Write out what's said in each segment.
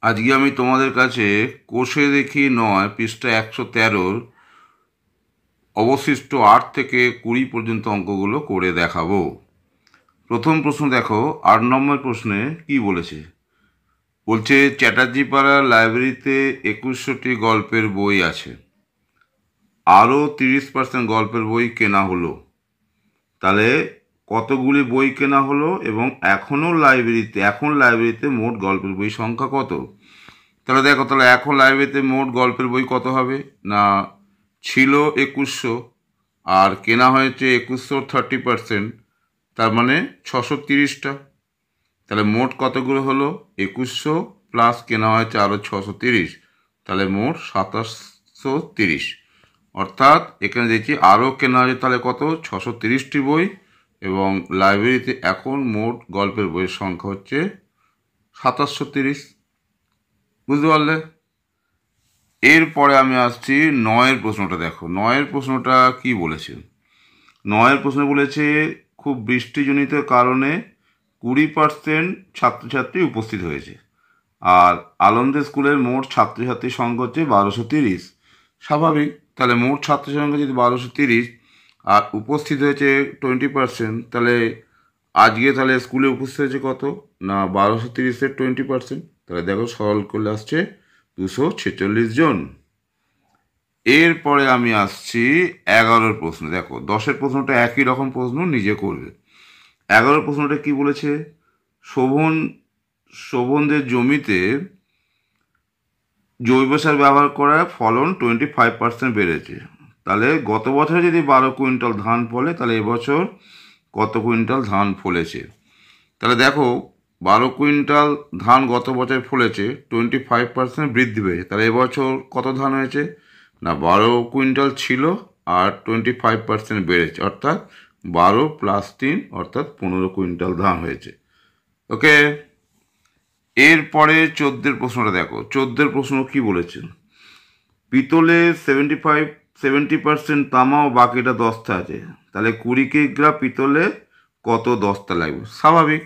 আজকে আমি তোমাদের কাছে কোষে দেখি 9 পৃষ্ঠা 113 অবশিষ্ট 8 থেকে 20 পর্যন্ত অঙ্কগুলো করে দেখাবো। প্রথম প্রশ্ন দেখো, 8 নম্বর প্রশ্নে কি বলেছে। বলছে চ্যাটার্জি পাড়া লাইব্রেরিতে 2100টি গল্পের বই আছে, আরও 30% গল্পের বই কেনা হলো। তাহলে কতগুলি বই কেনা হলো এবং এখন লাইব্রেরিতে মোট গল্পের বই সংখ্যা কত। তাহলে দেখো, তাহলে এখন লাইব্রেরিতে মোট গল্পের বই কত হবে না, ছিল 2100 আর কেনা হয়েছে 2100 30%, তার মানে 630টা। তাহলে মোট কতগুলো হলো, 2100 প্লাস কেনা হয়েছে আরও 630, তাহলে মোট 2730। অর্থাৎ এখানে দেখছি আরও কেনা হয়েছে, তাহলে কত, 630টি বই, এবং লাইব্রেরিতে এখন মোট গল্পের বইয়ের সংখ্যা হচ্ছে 2730। বুঝতে পারলে? এরপরে আমি আসছি 9-এর প্রশ্নটা। দেখো 9-এর প্রশ্নটা কি বলেছে। 9-এর প্রশ্ন বলেছে খুব বৃষ্টিজনিত কারণে 20% ছাত্রছাত্রী উপস্থিত হয়েছে, আর আনন্দ স্কুলের মোট ছাত্রছাত্রীর সংখ্যা হচ্ছে 1230। স্বাভাবিক, তাহলে মোট ছাত্র সংখ্যা যদি 1230 আর উপস্থিত হয়েছে 20%, তাহলে আজকে তাহলে স্কুলে উপস্থিত হয়েছে কত না 1230-এর 20%। তাহলে দেখো সরল করলে আসছে 246 জন। এরপরে আমি আসছি 11-এর প্রশ্ন। দেখো 10-এর প্রশ্নটা একই রকম প্রশ্ন, নিজে করবে। 11-এর প্রশ্নটা কি বলেছে, শোভনদের জমিতে জৈব সার ব্যবহার করায় ফলন 25% বেড়েছে। তাহলে গত বছরে যদি 12 কুইন্টাল ধান ফলে, তাহলে এবছর কত কুইন্টাল ধান ফলেছে। তাহলে দেখো 12 কুইন্টাল ধান গত বছর ফলেছে, 25% বৃদ্ধি পেয়েছে। তাহলে এবছর কত ধান হয়েছে না, 12 কুইন্টাল ছিল আর 25% বেড়েছে, অর্থাৎ 12 প্লাস 3 অর্থাৎ 15 কুইন্টাল ধান হয়েছে। ওকে। এরপরে 14-এর প্রশ্নটা দেখো। 14-এর প্রশ্ন কি বলেছে, পিতলে 70% তামা ও বাকিটা দস্তা আছে, তাহলে 20 কিগ্রা পিতলে কত দস্তা লাগবে। স্বাভাবিক,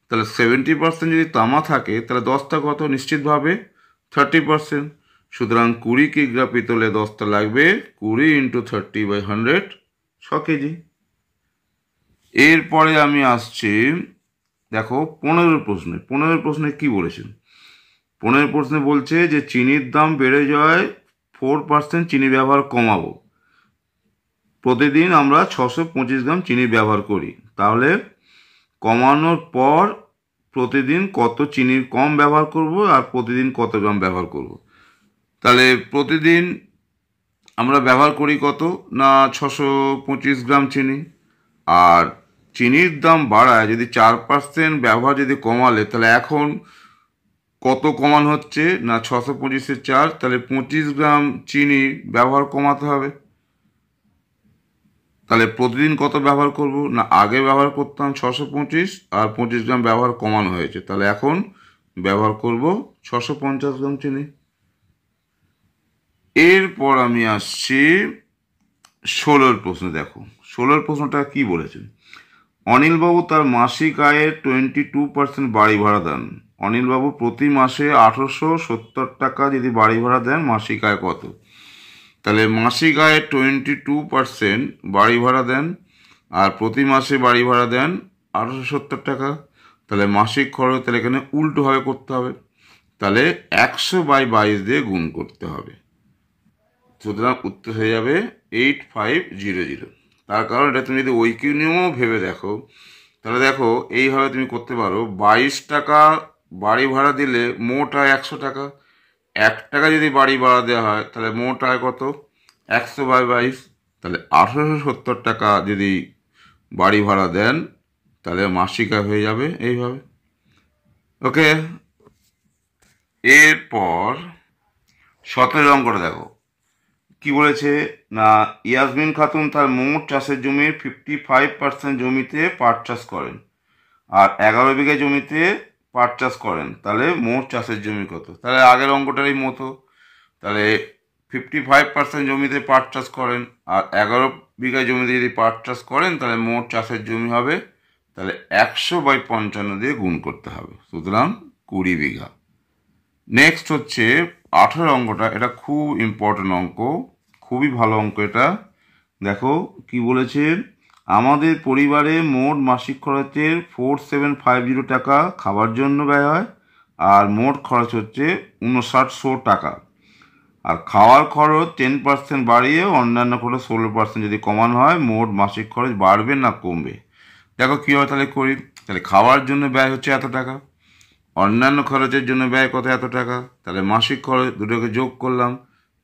তাহলে 70% যদি তামা থাকে তাহলে দস্তা কত, নিশ্চিতভাবে 30%। সুতরাং 20 কিগ্রা পিতলে দস্তা লাগবে 20 × 30/100, 6 কেজি। এরপরে আমি আসছি দেখো 15-এর প্রশ্নে। 15-এর প্রশ্নে কি বলেছেন। 15-এর প্রশ্নে বলছে যে চিনির দাম বেড়ে যাওয়ায় 4% চিনি ব্যবহার কমাবো। প্রতিদিন আমরা 625 গ্রাম চিনি ব্যবহার করি, তাহলে কমানোর পর প্রতিদিন কত চিনির কম ব্যবহার করব আর প্রতিদিন কত গ্রাম ব্যবহার করব। তাহলে প্রতিদিন আমরা ব্যবহার করি কত না 625 গ্রাম চিনি, আর চিনির দাম বাড়ায় যদি 4% ব্যবহার যদি কমালে, তাহলে এখন কত কমানো হচ্ছে না 625-এর 4, তাহলে 25 গ্রাম চিনি ব্যবহার কমাতে হবে। তাহলে প্রতিদিন কত ব্যবহার করব না, আগে ব্যবহার করতাম 625 আর 25 গ্রাম ব্যবহার কমানো হয়েছে, তাহলে এখন ব্যবহার করব 650 গ্রাম চিনি। এরপর আমি আসছি 16-এর প্রশ্ন। দেখো 16-এর প্রশ্নটা কি বলেছেন, অনিলবাবু তার মাসিক আয়ের 22% বাড়ি ভাড়া দেন। অনিলবাবু প্রতি মাসে 1870 টাকা যদি বাড়ি ভাড়া দেন, মাসিক আয় কত। তাহলে মাসিক আয়ের 22% বাড়ি ভাড়া দেন আর প্রতি মাসে বাড়ি ভাড়া দেন 1870 টাকা। তাহলে মাসিক খরচ, তাহলে এখানে উল্টোভাবে করতে হবে, তাহলে 100/22 দিয়ে গুণ করতে হবে। সুতরাং উত্তর হয়ে যাবে 8500। তার কারণ এটা তুমি যদি ঐকিউ নিয়মও ভেবে দেখো, তাহলে দেখো এইভাবে তুমি করতে পারো। 22 টাকা বাড়ি ভাড়া দিলে মোট আয় 100 টাকা। 1 টাকা যদি বাড়ি ভাড়া দেওয়া হয়, তাহলে মোট আয় কত, 100/22। তাহলে 1870 টাকা যদি বাড়ি ভাড়া দেন, তাহলে মাসিক আয় হয়ে যাবে এইভাবে। ওকে। এরপর 17 অঙ্কটা দেখো কি বলেছে না, ইয়াসমিন খাতুন তার মোট চাষের জমির 55% জমিতে পাট চাষ করেন আর 11 বিঘা জমিতে পাট চাষ করেন। তাহলে মোট চাষের জমি কত। তাহলে আগের অঙ্কটারই মতো, তাহলে 55% জমিতে পাট চাষ করেন আর 11 বিঘা জমিতে যদি পাট চাষ করেন, তাহলে মোট চাষের জমি হবে, তাহলে 100/55 দিয়ে গুণ করতে হবে। সুতরাং 20 বিঘা। নেক্সট হচ্ছে 18 অঙ্কটা, এটা খুব ইম্পর্টেন্ট অঙ্ক, খুবই ভালো অঙ্ক এটা। দেখো কি বলেছে, আমাদের পরিবারে মোট মাসিক খরচের 4750 টাকা খাবার জন্য ব্যয় হয়, আর মোট খরচ হচ্ছে 5900 টাকা। আর খাওয়ার খরচ 10% বাড়িয়ে অন্যান্য খরচ 16% যদি কমানো হয়, মোট মাসিক খরচ বাড়বে না কমবে? দেখো কী হয় তাহলে করি। তাহলে খাওয়ার জন্য ব্যয় হচ্ছে এত টাকা, অন্যান্য খরচের জন্য ব্যয় কত, এত টাকা। তাহলে মাসিক খরচ দুটোকে যোগ করলাম,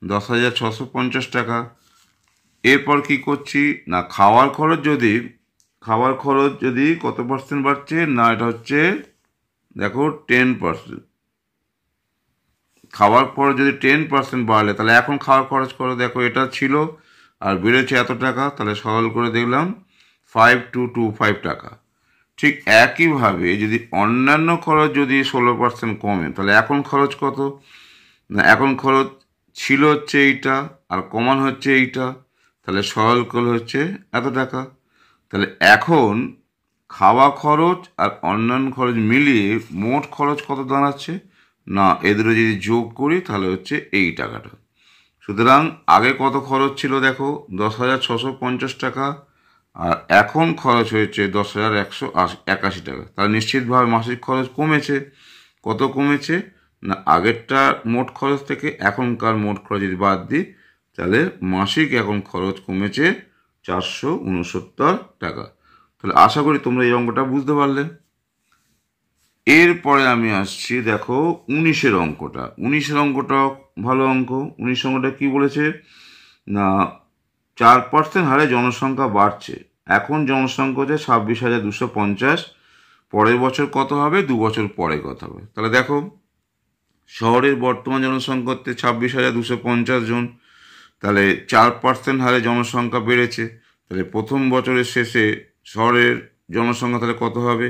10,650 টাকা। এরপর কি করছি না, খাওয়ার খরচ যদি কত পার্সেন্ট বাড়ছে না, এটা হচ্ছে দেখো 10%। খাওয়ার পর যদি 10% বাড়লে তাহলে এখন খাওয়ার খরচ করো, দেখো এটা ছিল আর বেড়েছে এত টাকা, তাহলে সরল করে দেখলাম 5225 টাকা। ঠিক একইভাবে যদি অন্যান্য খরচ যদি 16% কমে, তাহলে এখন খরচ কত না, এখন খরচ ছিল হচ্ছে এইটা আর কমান হচ্ছে এইটা, তাহলে সরল করলে হচ্ছে এত টাকা। তাহলে এখন খাওয়া খরচ আর অন্যান্য খরচ মিলিয়ে মোট খরচ কত দাঁড়াচ্ছে না, এদের যদি যোগ করি তাহলে হচ্ছে এই টাকাটা। সুতরাং আগে কত খরচ ছিল দেখো 10,650 টাকা, আর এখন খরচ হয়েছে 10,181 টাকা। তাহলে নিশ্চিতভাবে মাসিক খরচ কমেছে। কত কমেছে না, আগেরটা মোট খরচ থেকে এখনকার মোট খরচ যদি বাদ দিই, তাহলে মাসিক এখন খরচ কমেছে 469 টাকা। তাহলে আশা করি তোমরা এই অঙ্কটা বুঝতে পারলে। এরপরে আমি আসছি দেখো 19-এর অঙ্কটা। 19-এর অঙ্কটা ভালো অঙ্ক। 19 অঙ্কটা কি বলেছে না, 4% হারে জনসংখ্যা বাড়ছে, এখন জনসংখ্যা হচ্ছে 26,250, পরের বছর কত হবে, 2 বছর পরে কত হবে। তাহলে দেখো শহরের বর্তমান জনসংখ্যা হচ্ছে 26,250 জন, তাহলে 4% হারে জনসংখ্যা বেড়েছে, তাহলে প্রথম বছরের শেষে শহরের জনসংখ্যা তাহলে কত হবে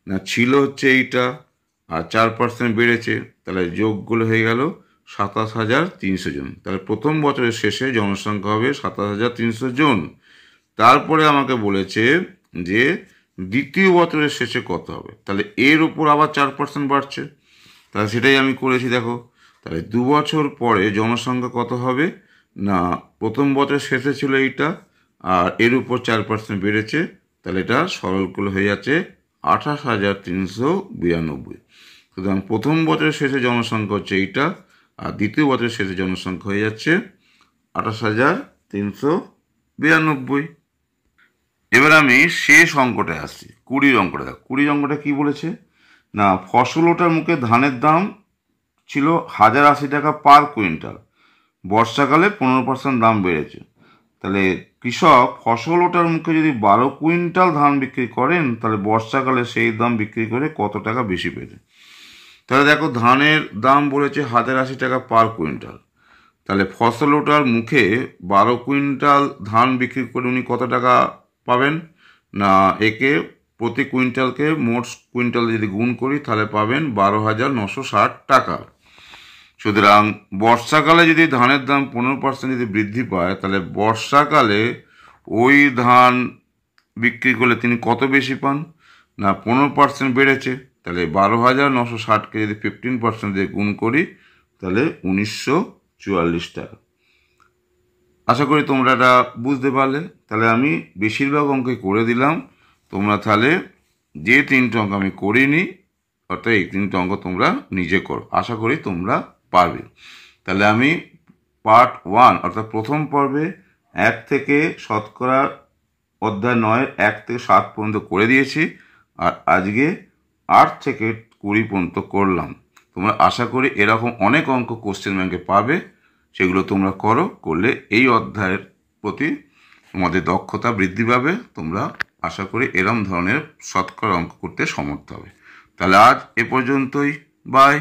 না, ছিল হচ্ছে এইটা আর 4% বেড়েছে, তাহলে যোগগুলো হয়ে গেল 27,300 জন। তাহলে প্রথম বছরের শেষে জনসংখ্যা হবে 27,300 জন। তারপরে আমাকে বলেছে যে দ্বিতীয় বছরের শেষে কত হবে, তাহলে এর উপর আবার 4% বাড়ছে, তাহলে সেটাই আমি করেছি। দেখো তাহলে 2 বছর পরে জনসংখ্যা কত হবে না, প্রথম বছর শেষে ছিল এইটা আর এর উপর 4% বেড়েছে, তাহলে এটা সরল করলে হয়ে যাচ্ছে 28,392। সুতরাং প্রথম বছরের শেষে জনসংখ্যা হচ্ছে এইটা আর দ্বিতীয় বছরের শেষে জনসংখ্যা হয়ে যাচ্ছে 28,392। এবার আমি শেষ অঙ্কটায় আসছি, 20 অঙ্কটা। দেখ 20 অঙ্কটা কি বলেছে না, ফসল ওঠার মুখে ধানের দাম ছিল 1,080 টাকা পার কুইন্টাল, বর্ষাকালে 15% দাম বেড়েছে। তাহলে কৃষক ফসল ওঠার মুখে যদি 12 কুইন্টাল ধান বিক্রি করেন, তাহলে বর্ষাকালে সেই দাম বিক্রি করে কত টাকা বেশি পেতে। তাহলে দেখো ধানের দাম বলেছে 1,080 টাকা পার কুইন্টাল, তাহলে ফসল ওঠার মুখে 12 কুইন্টাল ধান বিক্রি করে উনি কত টাকা পাবেন না, একে প্রতি কুইন্টালকে মোট কুইন্টাল যদি গুণ করি তাহলে পাবেন 12,960 টাকা। সুতরাং বর্ষাকালে যদি ধানের দাম 15% যদি বৃদ্ধি পায়, তাহলে বর্ষাকালে ওই ধান বিক্রি করলে তিনি কত বেশি পান না, 15% বেড়েছে, তাহলে 12,960কে যদি 15% দিয়ে গুণ করি তাহলে 1,944 টাকা। আশা করি তোমরা এটা বুঝতে পারলে। তাহলে আমি বেশিরভাগ অঙ্কে করে দিলাম, তোমরা তাহলে যে 3টে অঙ্ক আমি করিনি, অর্থাৎ এই 3টে অঙ্ক তোমরা নিজে করো, আশা করি তোমরা পারবে। তাহলে আমি পার্ট 1 অর্থাৎ প্রথম পর্বে 1 থেকে শতকরা অধ্যায় 9 1 থেকে 7 পর্যন্ত করে দিয়েছি, আর আজকে 8 থেকে 20 পর্যন্ত করলাম। তোমরা আশা করি এরকম অনেক অঙ্ক কোশ্চেন ব্যাংকে পাবে, সেগুলো তোমরা করলে এই অধ্যায়ের প্রতি তোমাদের দক্ষতা বৃদ্ধি পাবে। তোমরা আশা করি এরম ধরনের শতকরা অঙ্ক করতে সমর্থ হবে। তাহলে আজ এ পর্যন্তই, বাই।